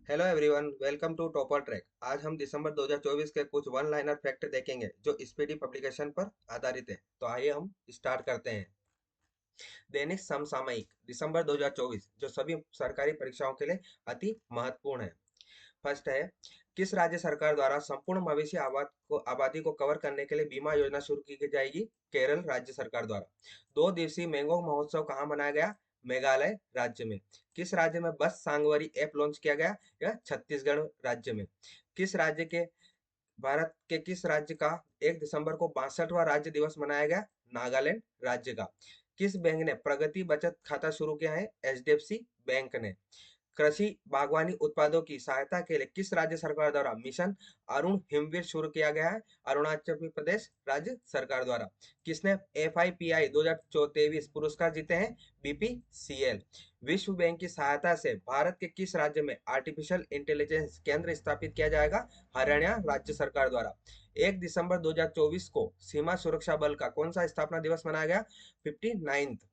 Hello everyone, welcome to topper track. आज हम दिसंबर 2024 के कुछ वन लाइनर फैक्ट देखेंगे जो स्पीडी पब्लिकेशन पर आधारित है। तो आइए हम स्टार्ट करते हैं। दैनिक समसामयिक दिसंबर 2024 जो सभी सरकारी परीक्षाओं के लिए अति महत्वपूर्ण है। फर्स्ट है, किस राज्य सरकार द्वारा संपूर्ण मवेशी आबादी को कवर करने के लिए बीमा योजना शुरू की जाएगी? केरल राज्य सरकार द्वारा। 2 दिवसीय मैंगो महोत्सव कहाँ मनाया गया? मेघालय राज्य में। किस राज्य में बस सांगवारी ऐप लॉन्च किया गया? यह छत्तीसगढ़ राज्य में। किस राज्य के भारत के किस राज्य का 1 दिसंबर को 62वां राज्य दिवस मनाया गया? नागालैंड राज्य का। किस बैंक ने प्रगति बचत खाता शुरू किया है? एचडीएफसी बैंक ने। कृषि बागवानी उत्पादों की सहायता के लिए किस राज्य सरकार द्वारा मिशन अरुण हिमवीर शुरू किया गया है? अरुणाचल प्रदेश राज्य सरकार द्वारा। किसने FIPI 2023 पुरस्कार जीते हैं? BPCL। विश्व बैंक की सहायता से भारत के किस राज्य में आर्टिफिशियल इंटेलिजेंस केंद्र स्थापित किया जाएगा? हरियाणा राज्य सरकार द्वारा। 1 दिसंबर 2024 को सीमा सुरक्षा बल का कौन सा स्थापना दिवस मनाया गया? 59th।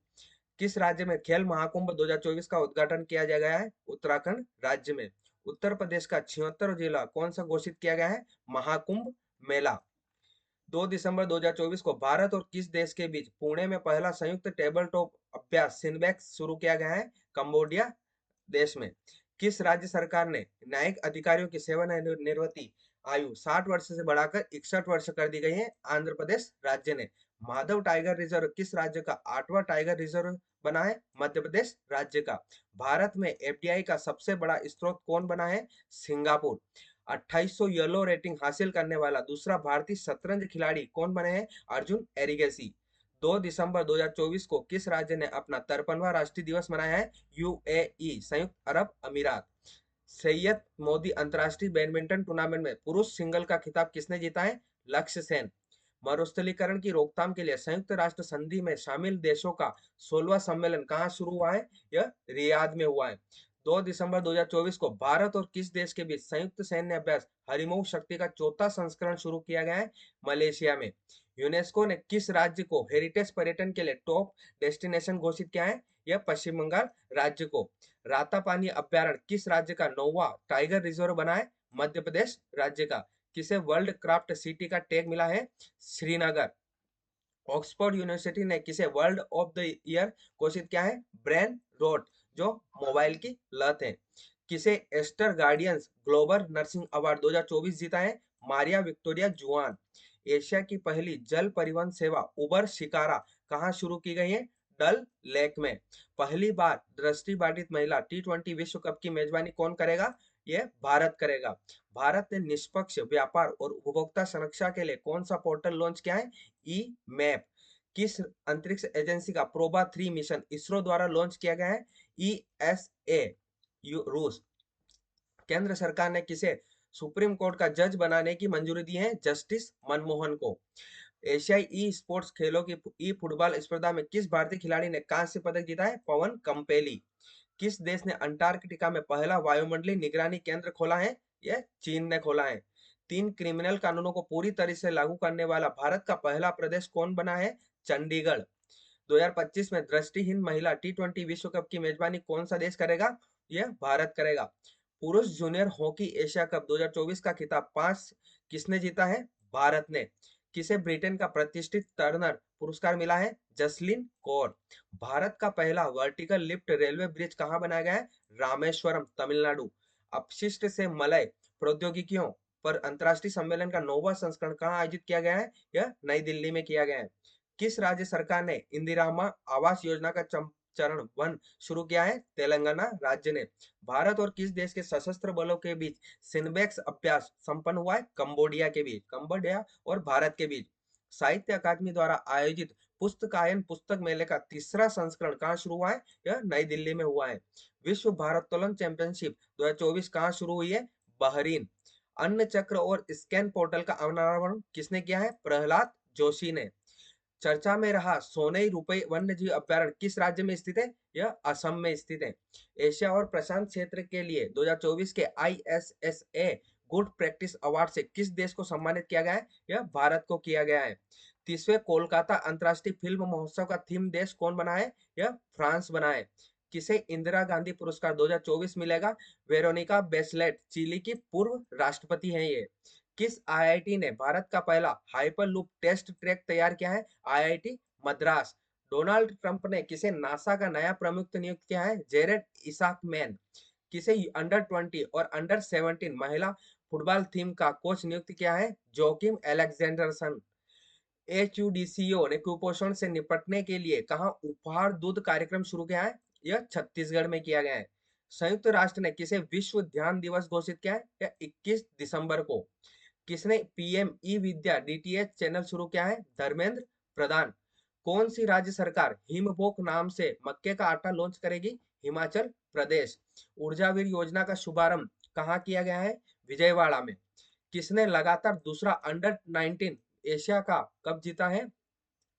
किस राज्य में खेल महाकुंभ 2024 का उद्घाटन किया गया है? उत्तराखंड राज्य में। उत्तर प्रदेश का 76 जिला कौन सा घोषित किया गया है? महाकुंभ मेला। 2 दिसंबर 2024 को भारत और किस देश के बीच पुणे में पहला संयुक्त टेबल टॉप अभ्यास सिनबैक्स शुरू किया गया है? कंबोडिया देश में। किस राज्य सरकार ने न्यायिक अधिकारियों की सेवानिवृत्ति आयु 60 वर्ष से बढ़ाकर 61 वर्ष कर दी गई है? आंध्र प्रदेश राज्य ने। माधव टाइगर रिजर्व किस राज्य का 8वां टाइगर रिजर्व बना है? मध्य प्रदेश राज्य का। भारत में एफडीआई का सबसे बड़ा स्रोत कौन बना है? सिंगापुर। 2800 येलो रेटिंग हासिल करने वाला दूसरा भारतीय शतरंज खिलाड़ी कौन बने हैं? अर्जुन एरिगेसी। 2 दिसंबर 2024 को किस राज्य ने अपना 53वां राष्ट्रीय दिवस मनाया है? यूएई संयुक्त अरब अमीरात। सैयद मोदी अंतरराष्ट्रीय बैडमिंटन टूर्नामेंट में पुरुष सिंगल का खिताब किसने जीता है? लक्ष्य सेन। मरुस्थलीकरण की रोकथाम के लिए संयुक्त राष्ट्र संधि में शामिल देशों का 16वां सम्मेलन कहाँ शुरू हुआ है? यह रियाद में हुआ है। 2 दिसंबर 2024 को भारत और किस देश के बीच संयुक्त सैन्य अभ्यास हरिमोह शक्ति का चौथा संस्करण शुरू किया गया है? मलेशिया में। यूनेस्को ने किस राज्य को हेरिटेज पर्यटन के लिए टॉप डेस्टिनेशन घोषित किया है? यह पश्चिम बंगाल राज्य को। रातापानी अभ्यारण्य किस राज्य का 9वां टाइगर रिजर्व बना है? मध्य प्रदेश राज्य का। किसे वर्ल्ड क्राफ्ट सिटी का टैग मिला है? श्रीनगर। ऑक्सफोर्ड यूनिवर्सिटी ने किसे वर्ल्ड ऑफ द ईयर घोषित किया है? ब्रेन रोट जो मोबाइल की लत है। किसे Aster Guardians Global Nursing Award 2024 जीता है? मारिया विक्टोरिया जुआन। एशिया की पहली जल परिवहन सेवा उबर शिकारा कहाँ शुरू की गई है? डल लेक में। पहली बार दृष्टिबाधित महिला T20 विश्व कप की मेजबानी कौन करेगा? ये भारत करेगा। भारत ने निष्पक्ष व्यापार और उपभोक्ता संरक्षा के लिए कौन सा पोर्टल लॉन्च किया है? ई मैप। किस अंतरिक्ष एजेंसी का प्रोबा 3 मिशन इसरो द्वारा लॉन्च किया गया है? ESA रूस। केंद्र सरकार ने किसे सुप्रीम कोर्ट का जज बनाने की मंजूरी दी है? जस्टिस मनमोहन को। एशियाई ई स्पोर्ट्स खेलों की ई फुटबॉल स्पर्धा में किस भारतीय खिलाड़ी ने कांस्य पदक जीता है? पवन कंपेली। किस देश ने अंटार्कटिका में पहला वायुमंडलीय निगरानी केंद्र खोला है? यह चीन ने खोला है। 3 क्रिमिनल कानूनों को पूरी तरह से लागू करने वाला भारत का पहला प्रदेश कौन बना है? चंडीगढ़। 2025 में दृष्टिहीन महिला T20 विश्व कप की मेजबानी कौन सा देश करेगा? यह भारत करेगा। पुरुष जूनियर हॉकी एशिया कप 2024 का खिताब 5 किसने जीता है? भारत ने। किसे ब्रिटेन का प्रतिष्ठित टर्नर पुरस्कार मिला है? जसलिन कौर। भारत का पहला वर्टिकल लिफ्ट रेलवे ब्रिज कहाँ बनाया गया है? रामेश्वरम तमिलनाडु। अपशिष्ट से मलय प्रौद्योगिकियों पर अंतरराष्ट्रीय सम्मेलन का 9वां संस्करण कहाँ आयोजित किया गया है? यह नई दिल्ली में किया गया है। किस राज्य सरकार ने इंदिरामा आवास योजना का चरण 1 शुरू किया है? तेलंगाना राज्य ने। भारत और किस देश के सशस्त्र बलों के बीच सिनबेक्स अभ्यास संपन्न हुआ है? कंबोडिया के बीच। कंबोडिया और भारत के बीच। साहित्य अकादमी द्वारा आयोजित पुस्तकायन पुस्तक मेले का तीसरा संस्करण कहाँ शुरू हुआ है? यह नई दिल्ली में हुआ है। विश्व भारोत्तोलन चैंपियनशिप 2024 कहाँ शुरू हुई है? बहरीन। अन्न चक्र और स्कैन पोर्टल का अनावरण किसने किया है? प्रहलाद जोशी ने। चर्चा में रहा सोनई रुपई वन्य जीव अभ्यारण्य किस राज्य में स्थित है? यह असम में स्थित है। एशिया और प्रशांत क्षेत्र के लिए 2024 के ISSA गुड प्रैक्टिस अवार्ड से किस देश को सम्मानित किया गया है? यह भारत को किया गया है। 30वें कोलकाता अंतर्राष्ट्रीय फिल्म महोत्सव का थीम देश कौन बना है? यह फ्रांस बना है। किसे इंदिरा गांधी पुरस्कार 2024 मिलेगा? वेरोनिका बेसलेट, चिली की पूर्व राष्ट्रपति हैं ये। किस आईआईटी ने भारत का पहला हाइपरलूप टेस्ट ट्रैक तैयार किया है? आईआईटी मद्रास। डोनाल्ड ट्रंप ने किसे नासा का नया प्रमुख नियुक्त किया है? जेरेड इसाकमैन। किसे अंडर 20 और अंडर 17 महिला फुटबॉल टीम का कोच नियुक्त किया है? जोकिम एलेक्जेंडरसन। एचयूडीसीओ ने कुपोषण से निपटने के लिए कहाँ उपहार दूध कार्यक्रम शुरू किया है? यह छत्तीसगढ़ में किया गया है। संयुक्त राष्ट्र ने किसे विश्व ध्यान दिवस घोषित किया है? यह 21 दिसंबर को। किसने पीएम ई विद्या डीटीएच चैनल शुरू किया है? धर्मेंद्र प्रधान। कौन सी राज्य सरकार हिमबोक नाम से मक्के का आटा लॉन्च करेगी? हिमाचल प्रदेश। ऊर्जावीर योजना का शुभारंभ कहाँ किया गया है? विजयवाड़ा में। किसने लगातार दूसरा अंडर 19 एशिया का कप जीता है?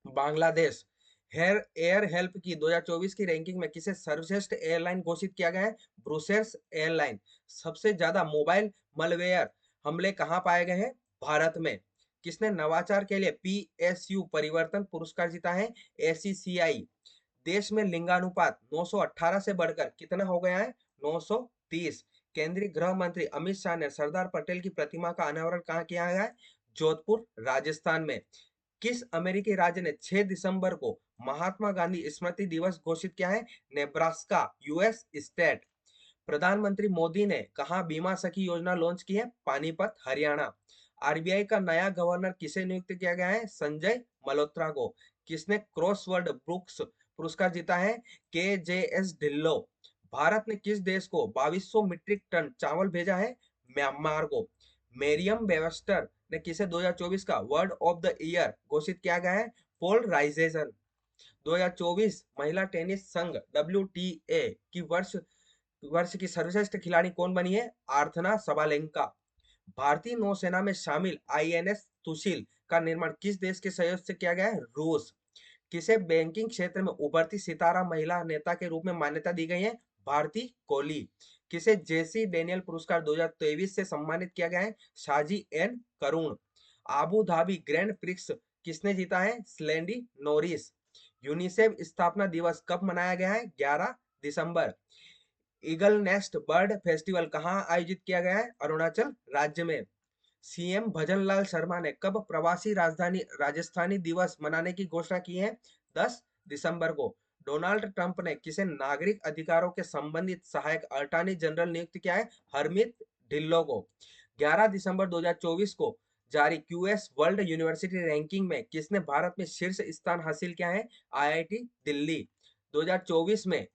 बांग्लादेश। एयर हेल्प की 2024 की रैंकिंग में किसे सर्वश्रेष्ठ एयरलाइन घोषित किया गया है? Brussels airline. सबसे ज्यादा मोबाइल मलवेयर हमले कहाँ पाए गए हैं? भारत में। किसने नवाचार के लिए पीएसयू परिवर्तन पुरस्कार जीता है? एसीसीआई। देश में लिंगानुपात 918 से बढ़कर कितना हो गया है? 930। केंद्रीय गृह मंत्री अमित शाह ने सरदार पटेल की प्रतिमा का अनावरण कहाँ किया है? जोधपुर राजस्थान में। किस अमेरिकी राज्य ने 6 दिसंबर को महात्मा गांधी स्मृति दिवस घोषित किया है? Nebraska US state. प्रधानमंत्री मोदी ने कहा बीमा सखी योजना लॉन्च की है? पानीपत हरियाणा। आरबीआई का नया गवर्नर किसे नियुक्त किया गया है? संजय मल्होत्रा को। किसने क्रॉसवर्ड बुक्स पुरस्कार जीता है? के जे एस ढिल्लो। भारत ने किस देश को 2200 मीट्रिक टन चावल भेजा है? म्यांमार को। मेरियम वेबस्टर ने किसे 2024 का वर्ड ऑफ द ईयर घोषित किया गया है? पॉल राइजेसन। 2024 महिला टेनिस संघ WTA की वर्ष वर्ष की सर्वश्रेष्ठ खिलाड़ी कौन बनी है? आर्थना सबालेंका। भारतीय नौसेना में शामिल आईएनएस सुशील का निर्माण किस देश के सहयोग से किया गया है? रूस। किसे बैंकिंग क्षेत्र में उभरती सितारा महिला नेता के रूप में मान्यता दी गई है? भारती कोहली। किसे जेसी डेनियल पुरस्कार 2023 से सम्मानित किया गया है? शाजी एन करुण। आबू धाबी ग्रैंड प्रिक्स किसने जीता है? स्लेंडी नोरिस। यूनिसेफ स्थापना दिवस कब मनाया गया है? 11 दिसंबर। ईगल नेस्ट बर्ड फेस्टिवल कहाँ आयोजित किया गया है? अरुणाचल राज्य में। सीएम भजनलाल शर्मा ने कब प्रवासी राजधानी राजस्थानी दिवस मनाने की घोषणा की है? 10 दिसंबर को। डोनाल्ड ट्रंप ने किसे नागरिक अधिकारों के संबंधित सहायक अटॉर्नी जनरल नियुक्त किया है? हरमीत ढिल्लो को। 11 दिसंबर 2024 को जारी क्यूएस वर्ल्ड यूनिवर्सिटी रैंकिंग में किसने भारत में शीर्ष स्थान हासिल किया है? आईआईटी दिल्ली। 2024 में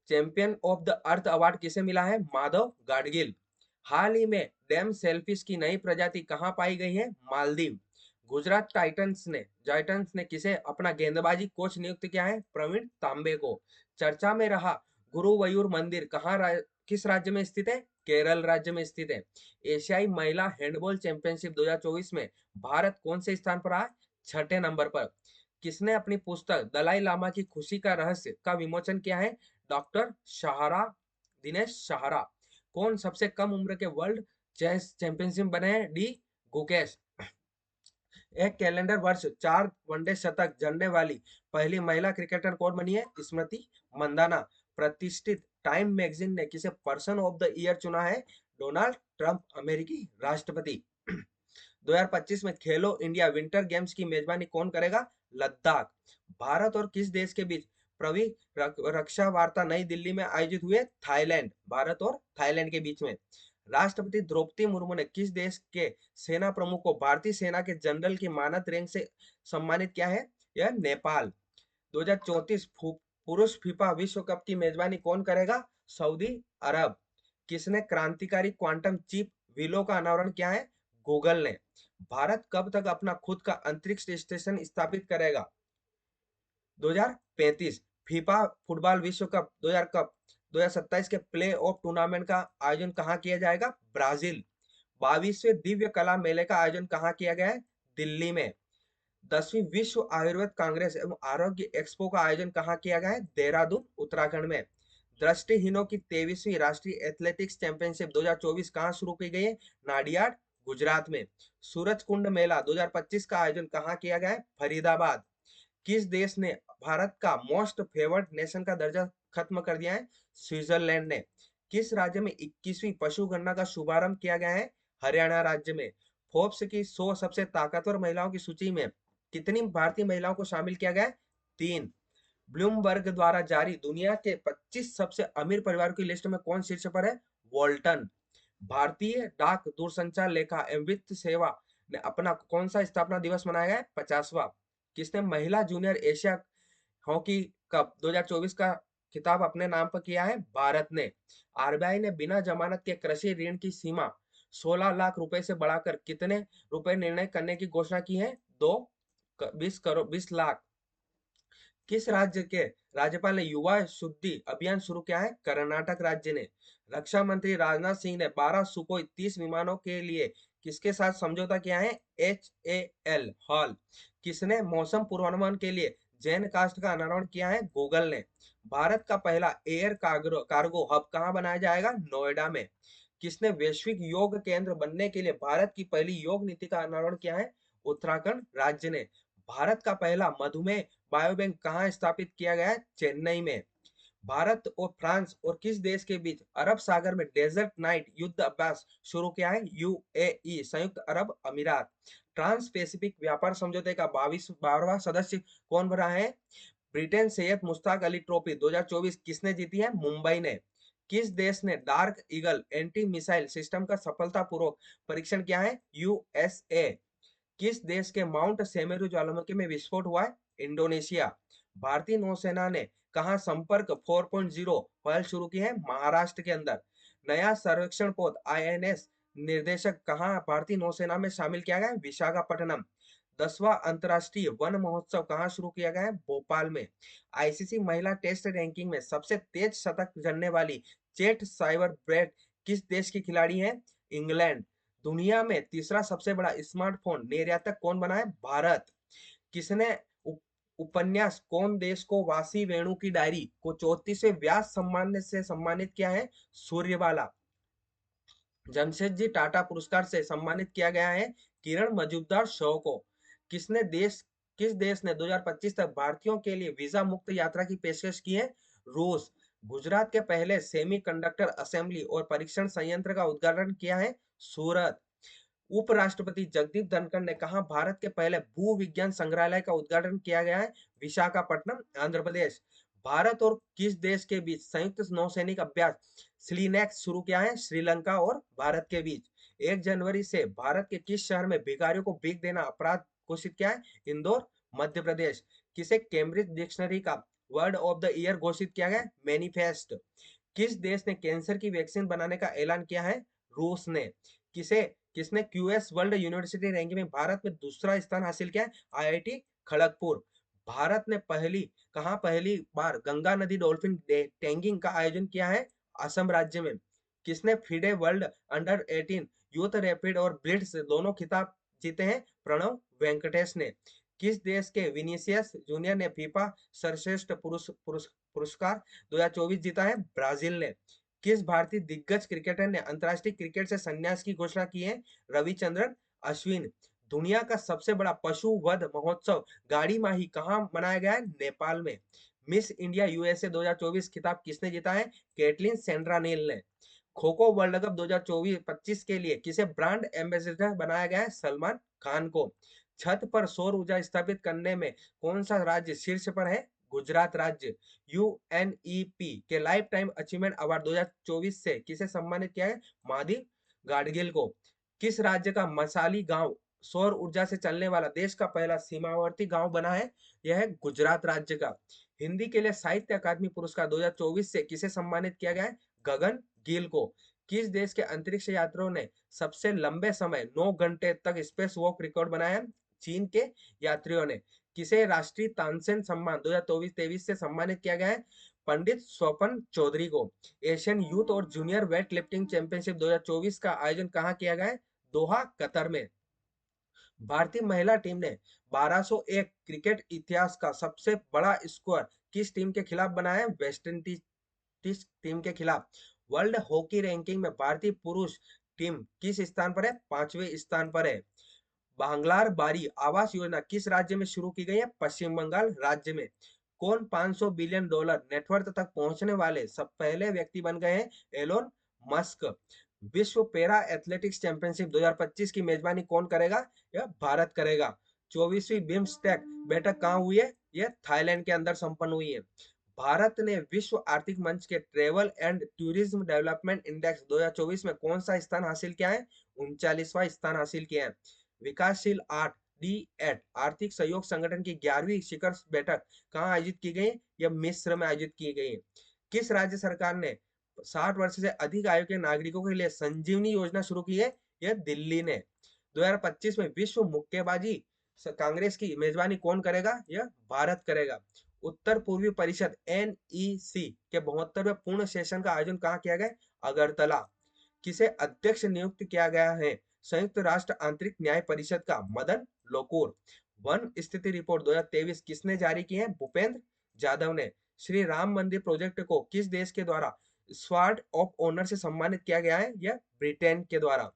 champion of the earth award किसे मिला है? माधव गाडगिल। हाल ही में डैम सेलफिश की नई प्रजाति कहाँ पाई गई है? मालदीव। गुजरात टाइटंस ने किसे अपना गेंदबाजी कोच नियुक्त किया है? प्रवीण तांबे को। चर्चा में रहा गुरुवयूर मंदिर किस राज्य में स्थित है? केरल राज्य में स्थित है। एशियाई महिला हैंडबॉल चैंपियनशिप 2024 में भारत कौन से स्थान पर रहा? छठे नंबर पर। किसने अपनी पुस्तक दलाई लामा की खुशी का रहस्य का विमोचन किया है? डॉक्टर सहारा दिनेश सहारा। कौन सबसे कम उम्र के वर्ल्ड चेस चैंपियनशिप बने हैं? डी गुकेश। एक कैलेंडर वर्ष 4 वनडे शतक जड़ने वाली पहली महिला क्रिकेटर कौन बनी है? स्मृति मंदाना। प्रतिष्ठित टाइम मैगजीन ने किसे पर्सन ऑफ द ईयर चुना है? डोनाल्ड ट्रंप अमेरिकी राष्ट्रपति। 2025 में खेलो इंडिया विंटर गेम्स की मेजबानी कौन करेगा? लद्दाख। भारत और किस देश के बीच प्रवी रक्षा वार्ता नई दिल्ली में आयोजित हुए? थाईलैंड। भारत और थाईलैंड के बीच में। राष्ट्रपति द्रौपदी मुर्मू ने किस देश के सेना प्रमुख को भारतीय सेना के जनरल की मानद रैंक से सम्मानित किया है? यह नेपाल। 2034 पुरुष फीफा विश्व कप की मेजबानी कौन करेगा? सऊदी अरब। किसने क्रांतिकारी क्वांटम चिप विलो का अनावरण किया है? गूगल ने। भारत कब तक अपना खुद का अंतरिक्ष स्टेशन स्थापित करेगा? 2035। फीफा फुटबॉल विश्व कप 2027 के प्ले ऑफ टूर्नामेंट का आयोजन कहाँ किया जाएगा? ब्राजील। 22वें दिव्य कला मेले का आयोजन कहाँ किया गया है? दिल्ली में। 10वीं विश्व आयुर्वेद कांग्रेस एवं आरोग्य एक्सपो का आयोजन कहाँ किया गया है? देहरादून उत्तराखंड में। दृष्टिहीनों की 23वीं राष्ट्रीय एथलेटिक्स चैंपियनशिप 2024 कहाँ शुरू की गई है? नाडियाड गुजरात में। सूरज कुंड मेला 2025 का आयोजन कहाँ किया गया है? फरीदाबाद। किस देश ने भारत का मोस्ट फेवर्ड नेशन का दर्जा खत्म कर दिया है स्विट्जरलैंड ने। किस राज्य में 21वीं पशु गणना का शुभारंभ किया गया है? हरियाणा राज्य में। फोर्ब्स की 100 सबसे ताकतवर महिलाओं की सूची में कितनी भारतीय महिलाओं को शामिल किया गया है? 3। ब्लूमबर्ग द्वारा जारी दुनिया के 25 सबसे अमीर परिवारों की लिस्ट में कौन शीर्ष पर है? वॉल्टन। भारतीय डाक दूरसंचार लेखा एवं वित्त सेवा ने अपना कौन सा स्थापना दिवस मनाया है? 50वां। किसने महिला जूनियर एशिया हॉकी कप 2024 का खिताब अपने नाम पर किया है? भारत ने। आरबीआई ने बिना जमानत के कृषि ऋण की सीमा 16 लाख रुपए से बढ़ाकर कितने रुपए निर्णय करने की घोषणा की है? 20 लाख। किस राज्य के राज्यपाल ने युवा शुद्धि अभियान शुरू किया है? कर्नाटक राज्य ने। रक्षा मंत्री राजनाथ सिंह ने 12 सुकोई 30 विमानों के लिए किसके साथ समझौता किया है? HAL hall. किसने मौसम पूर्वानुमान के लिए जैन कास्ट का अनावरण किया है? गूगल ने। भारत का पहला एयर कार्गो हब कहाँ बनाया जाएगा? नोएडा में। किसने वैश्विक योग केंद्र बनने के लिए भारत की पहली योग नीति का अनावरण किया है? उत्तराखंड राज्य ने। भारत का पहला मधुमेह बायोबैंक कहाँ स्थापित किया गया है? चेन्नई में। भारत और फ्रांस और किस देश के बीच अरब सागर में डेजर्ट नाइट युद्ध अभ्यास शुरू किया है? यूएई संयुक्त अरब अमीरात। ट्रांस पैसिफिक व्यापार समझौते का 12वां सदस्य कौन बना है? ब्रिटेन। सैयद मुश्ताक अली ट्रॉफी 2024 किसने जीती है? मुंबई ने। किस देश ने dark eagle anti missile system का सफलतापूर्वक परीक्षण किया है? यूएसए। किस देश के माउंट सेमेरू ज्वालामुखी में विस्फोट हुआ है? इंडोनेशिया। भारतीय नौसेना ने कहा संपर्क 4.0 पहल शुरू की है? महाराष्ट्र के अंदर। नया सर्वेक्षण पोत आईएनएस निर्देशक कहाँ भारतीय नौसेना में शामिल किया गया है? विशाखापट्टनम। 10वां अंतर्राष्ट्रीय वन महोत्सव कहाँ शुरू किया गया है? भोपाल में। आईसीसी महिला टेस्ट रैंकिंग में सबसे तेज शतक जड़ने वाली चेट साइबर ब्रेड किस देश की खिलाड़ी है? इंग्लैंड। दुनिया में तीसरा सबसे बड़ा स्मार्टफोन निर्यातक कौन बना है? भारत। किसने उपन्यास कौन देश को वासी वेणु की डायरी को 34वें व्यास सम्मान से सम्मानित किया है? सूर्यबाला। जमशेदजी टाटा पुरस्कार से सम्मानित किया गया है किरण मजूमदार शो को। किसने देश किस देश ने 2025 तक भारतीयों के लिए वीजा मुक्त यात्रा की पेशकश की है? रूस। गुजरात के पहले सेमीकंडक्टर असेंबली और परीक्षण संयंत्र का उद्घाटन किया है? सूरत। उपराष्ट्रपति जगदीप धनखड़ ने कहा भारत के पहले भू विज्ञान संग्रहालय का उद्घाटन किया गया है? विशाखापट्टनम आंध्र प्रदेश। भारत और किस देश के बीच संयुक्त नौसैनिक अभ्यास स्लीनेक्स शुरू किया है? श्रीलंका और भारत के बीच। 1 जनवरी से भारत के किस शहर में भिखारियों को भीख देना अपराध घोषित किया है? इंदौर मध्य प्रदेश। किसे कैम्ब्रिज डिक्शनरी का वर्ड ऑफ द ईयर घोषित किया गया? मैनिफेस्ट। किस देश ने कैंसर की वैक्सीन बनाने का ऐलान किया है? रूस ने। किसे किसने क्यूएस वर्ल्ड यूनिवर्सिटी रैंकिंग में भारत में दूसरा स्थान हासिल किया है? आईआईटी खड़गपुर। भारत ने पहली बार गंगा नदी डॉल्फिन टैंगिंग का आयोजन किया है? असम राज्य में। किसने FIDE world under 18 youth rapid और ब्लिट्स दोनों खिताब जीते हैं? प्रणव वेंकटेश ने। किस देश के विनीसियस जूनियर ने फीफा सर्वश्रेष्ठ पुरस्कार 2024 जीता है? ब्राजील ने। किस भारतीय दिग्गज क्रिकेटर ने अंतरराष्ट्रीय क्रिकेट से संन्यास की घोषणा की है? रविचंद्रन अश्विन। दुनिया का सबसे बड़ा पशु वध महोत्सव गाड़ी माही कहाँ मनाया गया है? नेपाल में। मिस इंडिया यूएसए 2024 खिताब किसने जीता है? कैटलिन सेंड्रानेल ने। खो खो वर्ल्ड कप 2024-25 के लिए किसे ब्रांड एम्बेसडर बनाया गया है? सलमान खान को। छत पर सौर ऊर्जा स्थापित करने में कौन सा राज्य शीर्ष पर है? गुजरात राज्य। यूएनईपी के लाइफ टाइम अचीवमेंट अवार्ड 2024 से किसे सम्मानित किया है? महादेव गाडगिल को। किस राज्य का मसाली गांव सौर ऊर्जा से चलने वाला देश का पहला सीमावर्ती गांव बना है? यह है गुजरात राज्य का। हिंदी के लिए साहित्य अकादमी पुरस्कार 2024 से किसे सम्मानित किया गया है? गगन गिल को। किस देश के अंतरिक्ष यात्रियों ने सबसे लंबे समय 9 घंटे तक स्पेस वॉक रिकॉर्ड बनाया है? चीन के यात्रियों ने। किसे राष्ट्रीय तानसेन सम्मान 2023 से सम्मानित किया गया है? पंडित स्वपन चौधरी को। एशियन यूथ और जूनियर वेट लिफ्टिंग चैंपियनशिप 2024 का आयोजन कहाँ किया गया है? दोहा कतर में। भारतीय महिला टीम ने 1201 क्रिकेट इतिहास का सबसे बड़ा स्कोर किस टीम के खिलाफ बनाया है? वेस्ट इंडीज टीम के खिलाफ। वर्ल्ड हॉकी रैंकिंग में भारतीय पुरुष टीम किस स्थान पर है? 5वें स्थान पर है। बांग्लार बारी आवास योजना किस राज्य में शुरू की गई है? पश्चिम बंगाल राज्य में। कौन 500 बिलियन डॉलर नेटवर्थ तक पहुंचने वाले सब पहले व्यक्ति बन गए हैं? Elon Musk. विश्व पैरा एथलेटिक्स चैंपियनशिप 2025 की मेजबानी कौन करेगा? यह भारत करेगा। 24वीं बिम्स्टेक बैठक कहाँ हुई है? यह थाईलैंड के अंदर संपन्न हुई है। भारत ने विश्व आर्थिक मंच के travel and tourism development index 2024 में कौन सा स्थान हासिल किया है? 39वां स्थान हासिल किया है। विकासशील आठ डी एट आर्थिक सहयोग संगठन की 11वीं शिखर बैठक कहाँ आयोजित की गई? यह मिस्र में आयोजित की गई। किस राज्य सरकार ने 60 वर्ष से अधिक आयु के नागरिकों के लिए संजीवनी योजना शुरू की है? यह दिल्ली ने। 2025 में विश्व मुक्केबाजी कांग्रेस की मेजबानी कौन करेगा? यह भारत करेगा। उत्तर पूर्वी परिषद NEC के 72वें पूर्ण सेशन का आयोजन कहाँ किया गया? अगरतला। किसे अध्यक्ष नियुक्त किया गया है संयुक्त राष्ट्र आंतरिक न्याय परिषद का? मदन लोकुर। वन स्थिति रिपोर्ट 2023 किसने जारी की है? भूपेंद्र जाधव ने। श्री राम मंदिर प्रोजेक्ट को किस देश के द्वारा स्वार्ड ऑफ ऑनर से सम्मानित किया गया है? यह ब्रिटेन के द्वारा।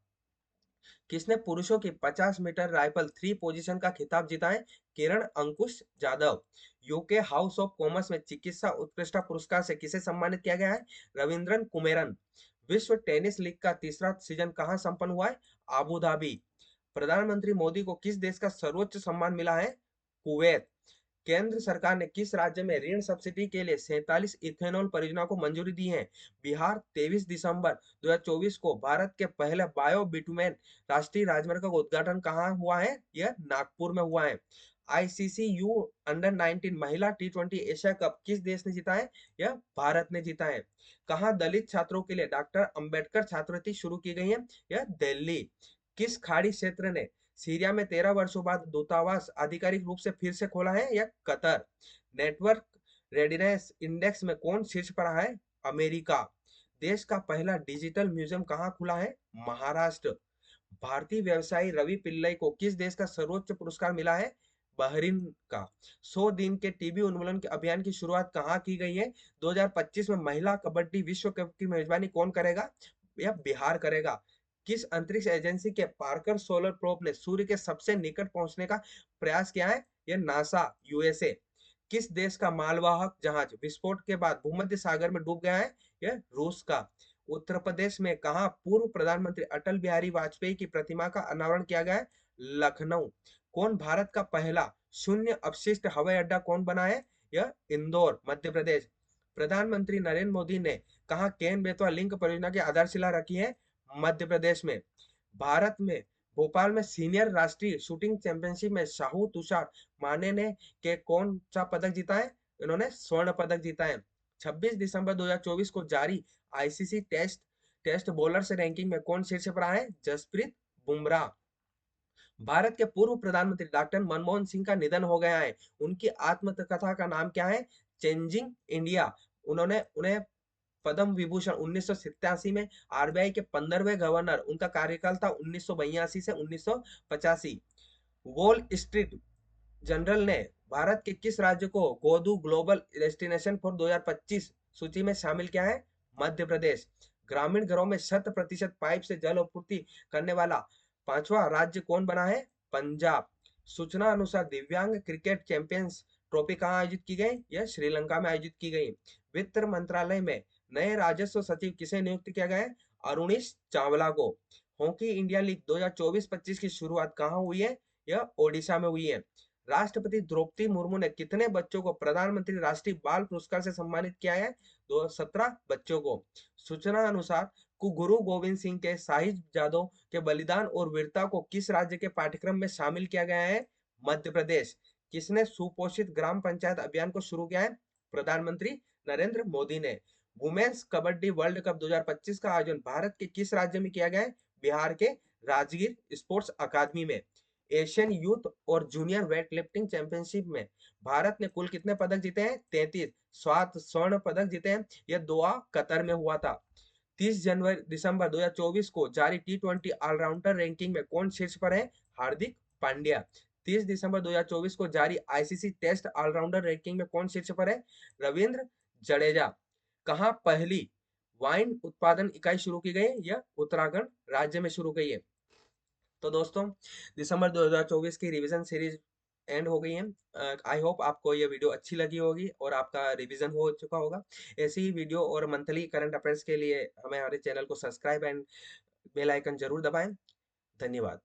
किसने पुरुषों की 50 मीटर राइफल 3 पोजीशन का खिताब जीता है? Kiran Ankush Jadhav. UK house of commons में चिकित्सा उत्कृष्टता पुरस्कार से किसे सम्मानित किया गया है? रविंद्रन कुमेरन। विश्व टेनिस लीग का तीसरा सीजन कहाँ संपन्न हुआ है? Abu Dhabi. प्रधानमंत्री मोदी को किस देश का सर्वोच्च सम्मान मिला है? कुवैत। केंद्र सरकार ने किस राज्य में ऋण सब्सिडी के लिए 47 इथेनॉल परियोजनाओं को मंजूरी दी है? बिहार। 23 दिसंबर 2024 को भारत के पहले बायो बिटुमेन राष्ट्रीय राजमार्ग का उद्घाटन कहाँ हुआ है? यह नागपुर में हुआ है। आईसीसी यू अंडर 19 महिला T20 एशिया कप किस देश ने जीता है? यह भारत ने जीता है। कहाँ दलित छात्रों के लिए डॉक्टर अंबेडकर छात्रवृत्ति शुरू की गई है? यह दिल्ली। किस खाड़ी क्षेत्र ने सीरिया में 13 वर्षों बाद दूतावास आधिकारिक रूप से फिर से खोला है? या कतर। नेटवर्क रेडिनेस इंडेक्स में कौन शीर्ष पर रहा है? अमेरिका। देश का पहला डिजिटल म्यूजियम कहाँ खुला है? महाराष्ट्र। भारतीय व्यवसायी रवि पिल्लई को किस देश का सर्वोच्च पुरस्कार मिला है? बहरीन का। 100 दिन के टीबी उन्मूलन के अभियान की शुरुआत कहाँ की गई है? 2025 में महिला कबड्डी विश्व कप की मेजबानी कौन करेगा? यह बिहार करेगा। किस अंतरिक्ष एजेंसी के पार्कर सोलर प्रोब ने सूर्य के सबसे निकट पहुंचने का प्रयास किया है? यह नासा USA। किस देश का मालवाहक जहाज विस्फोट के बाद भूमध्य सागर में डूब गया है? यह रूस का। उत्तर प्रदेश में कहा पूर्व प्रधानमंत्री अटल बिहारी वाजपेयी की प्रतिमा का अनावरण किया गया है? लखनऊ। कौन भारत का पहला शून्य अपशिष्ट हवाई अड्डा कौन बना है? यह इंदौर मध्य प्रदेश। प्रधानमंत्री नरेंद्र मोदी ने कहा केन बेतवा लिंक परियोजना की आधारशिला रखी है? मध्य प्रदेश में। भारत में भोपाल में सीनियर राष्ट्रीय शूटिंग चैंपियनशिप में शाहू तुषार माने ने के कौन सा पदक जीता है? इन्होंने स्वर्ण पदक जीता है। 26 दिसंबर 2024 को जारी आईसीसी टेस्ट बॉलर से रैंकिंग में कौन शीर्ष पर आया है? जसप्रीत बुमराह। भारत के पूर्व प्रधानमंत्री डॉक्टर मनमोहन सिंह का निधन हो गया है। उनकी आत्मकथा का नाम क्या है? Changing India. उन्होंने उन्हें पद्म विभूषण 1987 में आरबीआई के 15वें गवर्नर, उनका कार्यकाल था 1982 से 1985। वॉल स्ट्रीट जनरल ने भारत के किस राज्य को गोदू ग्लोबल डेस्टिनेशन फॉर 2025 सूची में शामिल किया है? मध्य प्रदेश। ग्रामीण घरों में 100% पाइप से जल आपूर्ति करने वाला पांचवा राज्य कौन बना है? पंजाब। सूचना अनुसार दिव्यांग क्रिकेट चैंपियंस ट्रॉफी कहाँ आयोजित की गई? यह श्रीलंका में आयोजित की गई। वित्त मंत्रालय में नए राजस्व सचिव किसे नियुक्त किया गया है? अरुणीश चावला को। हॉकी इंडिया लीग 2024-25 की शुरुआत कहाँ हुई है? यह ओडिशा में हुई है। राष्ट्रपति द्रौपदी मुर्मू ने कितने बच्चों को प्रधानमंत्री राष्ट्रीय बाल पुरस्कार से सम्मानित किया है? 17 बच्चों को। सूचना अनुसार गुरु गोविंद सिंह के साहिब जादव के बलिदान और वीरता को किस राज्य के पाठ्यक्रम में शामिल किया गया है? मध्य प्रदेश। किसने सुपोषित ग्राम पंचायत अभियान को शुरू किया है? प्रधानमंत्री नरेंद्र मोदी ने। वुमेन्स कबड्डी वर्ल्ड कप 2025 का आयोजन भारत के किस राज्य में किया गया है? बिहार के राजगीर स्पोर्ट्स अकादमी में। एशियन यूथ और जूनियर वेट लिफ्टिंग चैंपियनशिप में भारत ने कुल कितने पदक जीते हैं? 33। 7 स्वर्ण पदक जीते हैं। यह दोहा कतर में हुआ था। 30 दिसंबर 2024 को जारी T20 ऑलराउंडर रैंकिंग में कौन शीर्ष पर है? हार्दिक पांड्या। 30 दिसंबर 2024 को जारी आईसीसी टेस्ट ऑलराउंडर रैंकिंग में कौन शीर्ष पर है? रविंद्र जडेजा। कहाँ पहली वाइन उत्पादन इकाई शुरू की गई? यह उत्तराखंड राज्य में शुरू की है। तो दोस्तों, दिसंबर 2024 की रिवीजन सीरीज एंड हो गई हैं। आई होप आपको ये वीडियो अच्छी लगी होगी और आपका रिवीजन हो चुका होगा। ऐसी ही वीडियो और मंथली करंट अफेयर्स के लिए हमें हमारे चैनल को सब्सक्राइब एंड बेल आइकन जरूर दबाएं। धन्यवाद।